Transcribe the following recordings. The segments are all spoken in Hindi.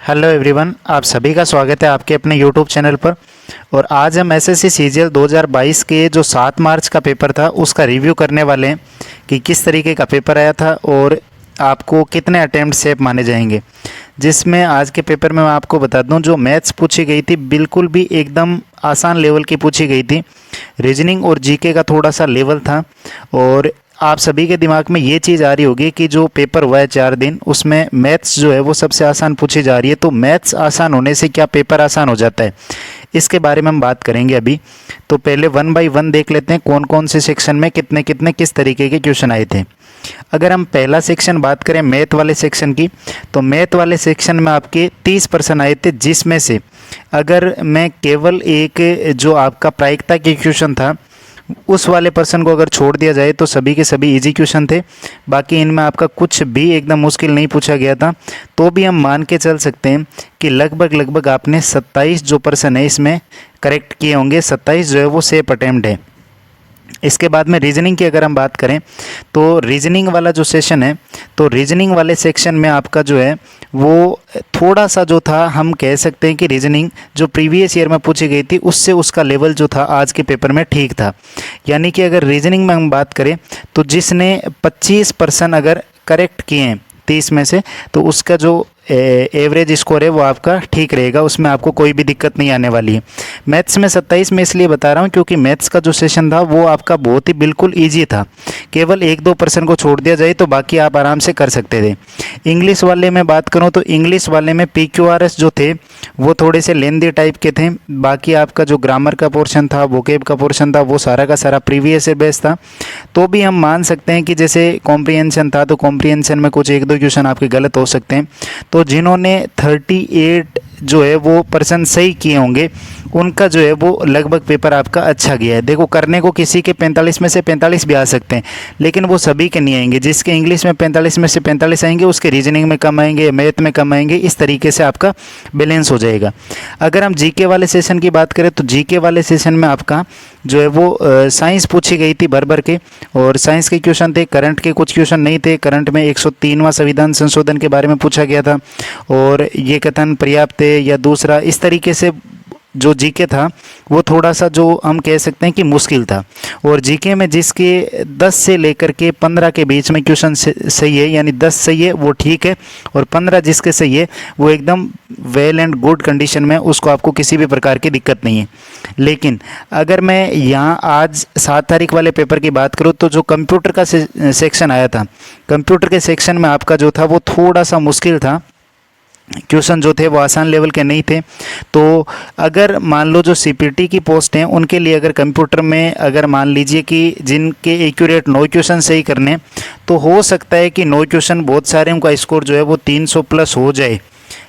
हेलो एवरीवन, आप सभी का स्वागत है आपके अपने यूट्यूब चैनल पर। और आज हम एसएससी सीजीएल 2022 के जो 7 मार्च का पेपर था उसका रिव्यू करने वाले हैं कि किस तरीके का पेपर आया था और आपको कितने अटेम्प्ट सेफ माने जाएंगे। जिसमें आज के पेपर में मैं आपको बता दूं, जो मैथ्स पूछी गई थी बिल्कुल भी एकदम आसान लेवल की पूछी गई थी। रीजनिंग और जीके का थोड़ा सा लेवल था और आप सभी के दिमाग में ये चीज़ आ रही होगी कि जो पेपर हुआ है 4 दिन, उसमें मैथ्स जो है वो सबसे आसान पूछी जा रही है। तो मैथ्स आसान होने से क्या पेपर आसान हो जाता है, इसके बारे में हम बात करेंगे अभी। तो पहले 1 बाय 1 देख लेते हैं कौन कौन से सेक्शन में कितने कितने किस तरीके के क्वेश्चन आए थे। अगर हम पहला सेक्शन बात करें मैथ वाले सेक्शन की, तो मैथ वाले सेक्शन में आपके 30 प्रश्न आए थे, जिसमें से अगर मैं केवल एक जो आपका प्रायिकता के क्वेश्चन था उस वाले पर्सन को अगर छोड़ दिया जाए तो सभी के सभी इजी क्वेश्चन थे। बाकी इनमें आपका कुछ भी एकदम मुश्किल नहीं पूछा गया था। तो भी हम मान के चल सकते हैं कि लगभग आपने 27 जो पर्सन है इसमें करेक्ट किए होंगे। 27 जो है वो सेफ अटेम्प्ट है। इसके बाद में रीजनिंग की अगर हम बात करें तो रीजनिंग वाला जो सेशन है, तो रीजनिंग वाले सेक्शन में आपका जो है वो थोड़ा सा जो था, हम कह सकते हैं कि रीजनिंग जो प्रीवियस ईयर में पूछी गई थी उससे उसका लेवल जो था आज के पेपर में ठीक था। यानी कि अगर रीजनिंग में हम बात करें तो जिसने 25% अगर करेक्ट किए हैं 30 में से, तो उसका जो एवरेज स्कोर है वो आपका ठीक रहेगा, उसमें आपको कोई भी दिक्कत नहीं आने वाली है। मैथ्स में 27 में इसलिए बता रहा हूँ क्योंकि मैथ्स का जो सेशन था वो आपका बहुत ही बिल्कुल इजी था। केवल 1-2% को छोड़ दिया जाए तो बाकी आप आराम से कर सकते थे। इंग्लिश वाले में बात करूँ तो इंग्लिश वाले में PQRS जो थे वो थोड़े से लेंदी टाइप के थे। बाकी आपका जो ग्रामर का पोर्शन था, वोकेब का पोर्शन था, वो सारा का सारा प्रीवियस से बेस था। तो भी हम मान सकते हैं कि जैसे कॉम्प्रिहेंशन था तो कॉम्प्रिहेंशन में कुछ 1-2 क्वेश्चन आपके गलत हो सकते हैं। तो जिन्होंने 38 जो है वो पर्सन सही किए होंगे उनका जो है वो लगभग पेपर आपका अच्छा गया है। देखो, करने को किसी के 45 में से 45 भी आ सकते हैं, लेकिन वो सभी के नहीं आएंगे। जिसके इंग्लिश में 45 में से 45 आएंगे उसके रीजनिंग में कम आएंगे, मैथ में कम आएंगे। इस तरीके से आपका बैलेंस हो जाएगा। अगर हम जीके वाले सेशन की बात करें तो जीके वाले सेशन में आपका जो है वो साइंस पूछी गई थी भर के, और साइंस के क्वेश्चन थे। करंट के कुछ क्वेश्चन नहीं थे। करंट में 103वां संविधान संशोधन के बारे में पूछा गया था और ये कथन पर्याप्त है या दूसरा, इस तरीके से जो जीके था वो थोड़ा सा जो हम कह सकते हैं कि मुश्किल था। और जीके में जिसके 10 से लेकर के 15 के बीच में क्वेश्चन सही है, यानी 10 सही है वो ठीक है, और 15 जिसके सही है वो एकदम वेल एंड गुड कंडीशन में, उसको आपको किसी भी प्रकार की दिक्कत नहीं है। लेकिन अगर मैं यहाँ आज 7 तारीख वाले पेपर की बात करूँ तो जो कंप्यूटर का सेक्शन आया था, कंप्यूटर के सेक्शन में आपका जो था वो थोड़ा सा मुश्किल था। क्वेश्चन जो थे वो आसान लेवल के नहीं थे। तो अगर मान लो जो सीपीटी की पोस्ट हैं उनके लिए अगर कंप्यूटर में अगर मान लीजिए कि जिनके एक्यूरेट 9 क्वेश्चन सही करने, तो हो सकता है कि 9 क्वेश्चन बहुत सारे उनका स्कोर जो है वो 300 प्लस हो जाए,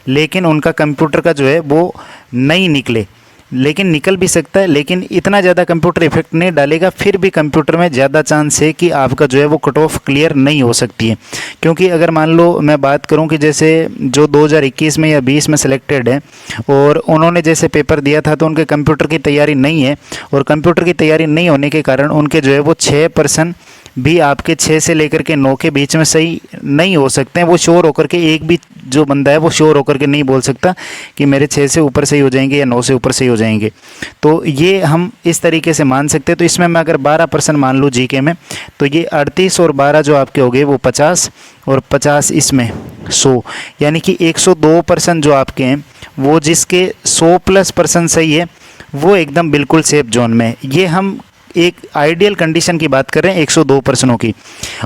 लेकिन उनका कंप्यूटर का जो है वो नहीं निकले। लेकिन निकल भी सकता है, लेकिन इतना ज़्यादा कंप्यूटर इफेक्ट नहीं डालेगा। फिर भी कंप्यूटर में ज़्यादा चांस है कि आपका जो है वो कट ऑफ क्लियर नहीं हो सकती है। क्योंकि अगर मान लो मैं बात करूं कि जैसे जो 2021 में या 20 में सिलेक्टेड है और उन्होंने जैसे पेपर दिया था तो उनके कंप्यूटर की तैयारी नहीं है, और कंप्यूटर की तैयारी नहीं होने के कारण उनके जो है वो 6% भी आपके 6 से लेकर के 9 के बीच में सही नहीं हो सकते हैं। वो श्योर होकर के, एक भी जो बंदा है वो श्योर होकर के नहीं बोल सकता कि मेरे 6 से ऊपर सही हो जाएंगे या 9 से ऊपर सही हो जाएंगे। तो ये हम इस तरीके से मान सकते हैं। तो इसमें मैं अगर 12% मान लूँ जीके में, तो ये 38 और 12 जो आपके हो गए वो 50, और 50 इसमें 100, यानी कि 102% जो आपके हैं वो जिसके 100+ % सही है वो एकदम बिल्कुल सेफ जोन में। ये हम एक आइडियल कंडीशन की बात कर रहे हैं 102 पर्सनों की।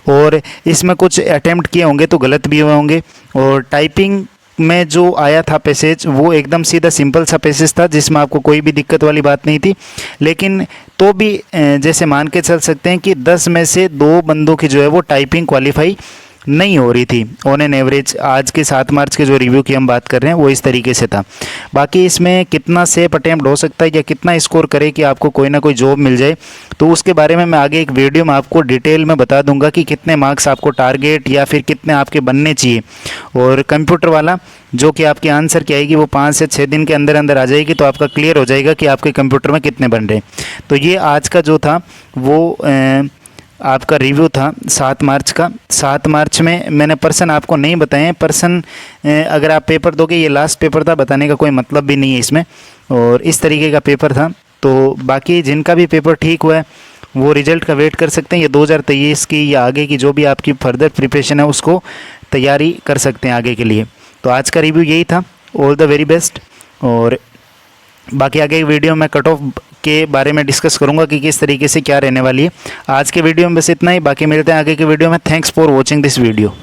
और इसमें कुछ अटेम्प्ट किए होंगे तो गलत भी हुए होंगे। और टाइपिंग में जो आया था पैसेज वो एकदम सीधा सिंपल सा पैसेज था, जिसमें आपको कोई भी दिक्कत वाली बात नहीं थी। लेकिन तो भी जैसे मान के चल सकते हैं कि 10 में से 2 बंदों की जो है वो टाइपिंग क्वालिफाई नहीं हो रही थी ऑन एन एवरेज। आज के 7 मार्च के जो रिव्यू की हम बात कर रहे हैं वो इस तरीके से था। बाकी इसमें कितना सेफ अटेम्प्ट हो सकता है या कितना स्कोर करे कि आपको कोई ना कोई जॉब मिल जाए, तो उसके बारे में मैं आगे एक वीडियो में आपको डिटेल में बता दूंगा कि कितने मार्क्स आपको टारगेट या फिर कितने आपके बनने चाहिए। और कंप्यूटर वाला जो कि आपकी आंसर की आएगी वो 5 से 6 दिन के अंदर अंदर आ जाएगी, तो आपका क्लियर हो जाएगा कि आपके कंप्यूटर में कितने बन रहे हैं। तो ये आज का जो था वो आपका रिव्यू था 7 मार्च का। 7 मार्च में मैंने पर्सन आपको नहीं बताए हैं। पर्सन अगर आप पेपर दोगे, ये लास्ट पेपर था, बताने का कोई मतलब भी नहीं है इसमें। और इस तरीके का पेपर था। तो बाकी जिनका भी पेपर ठीक हुआ है वो रिज़ल्ट का वेट कर सकते हैं। ये 2023 की या आगे की जो भी आपकी फर्दर प्रिपरेशन है उसको तैयारी कर सकते हैं आगे के लिए। तो आज का रिव्यू यही था। All the very best. और बाकी आगे की वीडियो में कट ऑफ के बारे में डिस्कस करूंगा कि किस तरीके से क्या रहने वाली है। आज के वीडियो में बस इतना ही। बाकी मिलते हैं आगे के वीडियो में। Thanks for watching this video.